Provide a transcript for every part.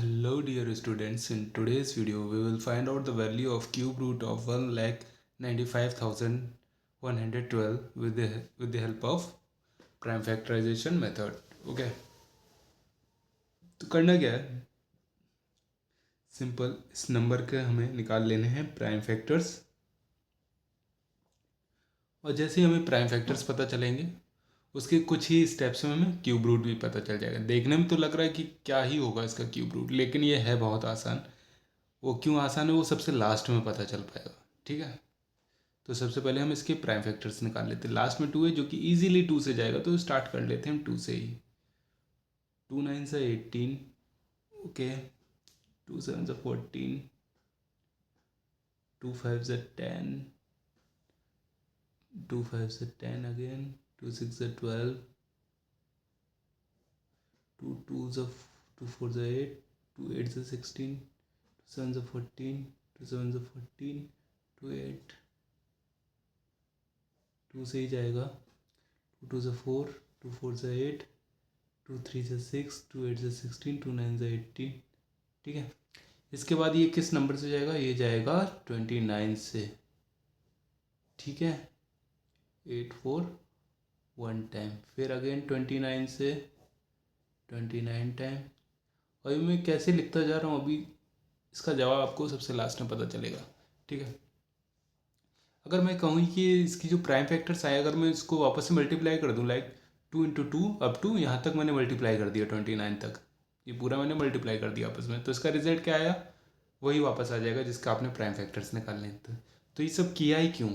Hello dear students, in today's video we will find out the value of cube root of 1,95,112 with the help of prime factorization method. Okay, तो करना क्या है, simple इस number के हमें निकाल लेने हैं प्राइम फैक्टर्स। और जैसे ही हमें प्राइम फैक्टर्स पता चलेंगे उसके कुछ ही स्टेप्स में हमें क्यूब रूट भी पता चल जाएगा। देखने में तो लग रहा है कि क्या ही होगा इसका क्यूब रूट, लेकिन ये है बहुत आसान। वो क्यों आसान है वो सबसे लास्ट में पता चल पाएगा। ठीक है, तो सबसे पहले हम इसके प्राइम फैक्टर्स निकाल लेते हैं। लास्ट में 2 है जो कि इजीली 2 से जाएगा, तो स्टार्ट कर लेते हैं हम 2 से ही। 2 9 से 18, ओके। 2 7 से 14, 2 5 से 10, 2 5 से 10 अगेन, 2 6 से 12, 2 2 से 2 4 से 8, 2 8 से 16, 2 7 से 14, 2 7 से 14, 2 8, 2 से ही जाएगा, 2 2 से 4, 2 4 से 8, 2 3 से 6, 2 8 से 16, 2 9 से 18। ठीक है, इसके बाद ये किस नंबर से जाएगा, ये जाएगा 29 से। ठीक है, 8 4 1 टाइम, फिर अगेन 29 से 29 टाइम। और ये मैं कैसे लिखता जा रहा हूँ अभी, इसका जवाब आपको सबसे लास्ट में पता चलेगा। ठीक है, अगर मैं कहूँ कि इसकी जो प्राइम फैक्टर्स आए, अगर मैं इसको वापस से मल्टीप्लाई कर दूँ, लाइक 2 × 2 अप टू यहाँ तक मैंने मल्टीप्लाई कर दिया 29 तक, ये पूरा मैंने मल्टीप्लाई कर दिया आपस में, तो इसका रिजल्ट क्या आया, वही वापस आ जाएगा जिसका आपने प्राइम फैक्टर्स निकालने थे। तो ये सब किया ही क्यों,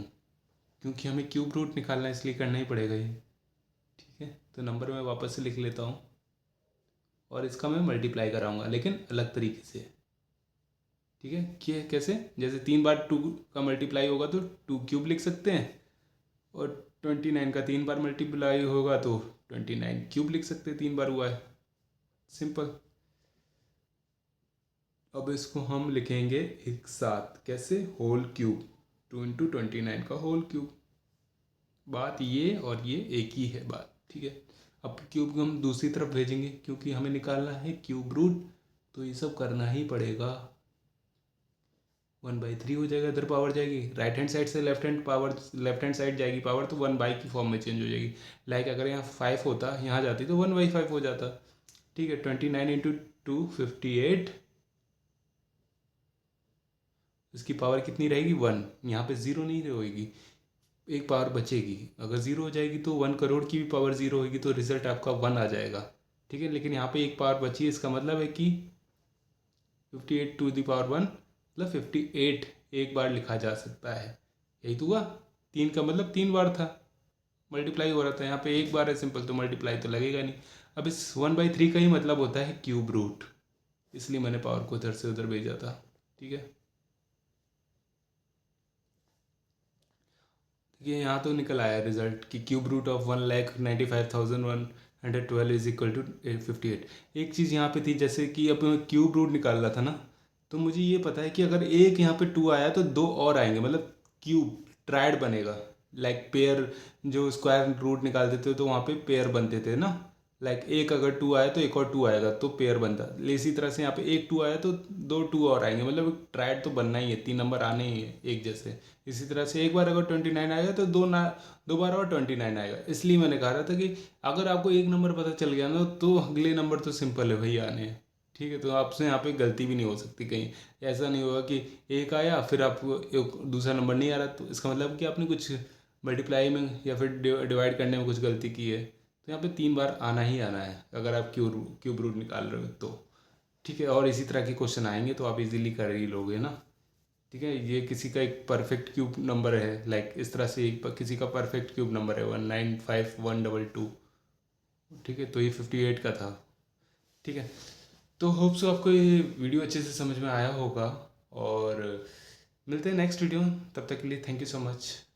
क्योंकि हमें क्यूब रूट निकालना है, इसलिए करना ही पड़ेगा ये। ठीक है, तो नंबर मैं वापस से लिख लेता हूँ और इसका मैं मल्टीप्लाई कराऊंगा, लेकिन अलग तरीके से। ठीक है, कि कैसे, जैसे 3 बार 2 का मल्टीप्लाई होगा तो 2 क्यूब लिख सकते हैं, और 29 का 3 बार मल्टीप्लाई होगा तो 29 क्यूब लिख सकते हैं, 3 बार हुआ है, सिंपल। अब इसको हम लिखेंगे एक साथ, कैसे, होल क्यूब, 2 × 29 का होल क्यूब। बात ये और ये एक ही है बात। ठीक है, अब क्यूब को हम दूसरी तरफ भेजेंगे क्योंकि हमें निकालना है क्यूब रूट, तो ये सब करना ही पड़ेगा। 1/3 हो जाएगा, इधर पावर जाएगी, राइट हैंड साइड से left hand power, left hand side जाएगी पावर, तो 1/, की फॉर्म में चेंज हो जाएगी। लाइक अगर यहाँ 5 होता, यहाँ जाती तो 1/5 हो जाता। ठीक है, 29 × 2 58, इसकी पावर कितनी रहेगी, 1। यहाँ पे 0 नहीं रहेगी, एक पावर बचेगी। अगर 0 हो जाएगी तो 1 करोड़ की भी पावर 0 होगी, तो रिजल्ट आपका 1 आ जाएगा। ठीक है, लेकिन यहाँ पे एक पावर बची है, इसका मतलब है कि 58 to the power 1, मतलब 58 एक बार लिखा जा सकता है। यही तो हुआ, 3 का मतलब 3 बार था, मल्टीप्लाई हो रहा था, यहाँ पे एक बार है सिंपल, तो मल्टीप्लाई तो लगेगा नहीं। अब इस 1/3 का ही मतलब होता है क्यूब रूट, इसलिए मैंने पावर को उधर से उधर भेजा था। ठीक है, ये यहाँ तो निकल आया रिजल्ट कि cube root of 1,95,112 is equal to 58। एक चीज़ यहाँ पे थी, जैसे कि अब मैं क्यूब रूट निकाल रहा था ना, तो मुझे ये पता है कि अगर एक यहाँ पे 2 आया तो 2 और आएंगे, मतलब क्यूब ट्रायड बनेगा। लाइक पेयर, जो स्क्वायर रूट निकाल देते हो तो वहाँ पे पेयर बनते थे ना, लाइक एक अगर 2 आया तो एक और 2 आएगा तो पेयर बनता। इसी तरह से यहाँ पे एक 2 आया तो 2 2 और आएंगे, मतलब ट्रायड तो बनना ही है, 3 नंबर आने ही है एक जैसे। इसी तरह से एक बार अगर 29 आएगा तो दो बार और 29 आएगा। इसलिए मैंने कहा था कि अगर आपको एक नंबर पता चल गया ना, तो अगले नंबर तो सिंपल है भाई आने हैं। ठीक है, तो आपसे यहाँ पे गलती भी नहीं हो सकती कहीं। ऐसा नहीं होगा कि एक आया फिर आपको एक दूसरा नंबर नहीं आ रहा, तो इसका मतलब कि आपने कुछ मल्टीप्लाई में या फिर डिवाइड करने में कुछ गलती की है। तो यहाँ पे 3 बार आना ही आना है अगर आप क्यूब रूट निकाल रहे हो तो। ठीक है, और इसी तरह के क्वेश्चन आएंगे तो आप इजीली कर ही लोगे ना। ठीक है, ये किसी का एक परफेक्ट क्यूब नंबर है, लाइक इस तरह से एक किसी का परफेक्ट क्यूब नंबर है 195,122। ठीक है, तो ये 58 का था। ठीक है, तो होप सो आपको ये वीडियो अच्छे से समझ में आया होगा, और मिलते हैं नेक्स्ट वीडियो में। तब तक के लिए थैंक यू सो मच।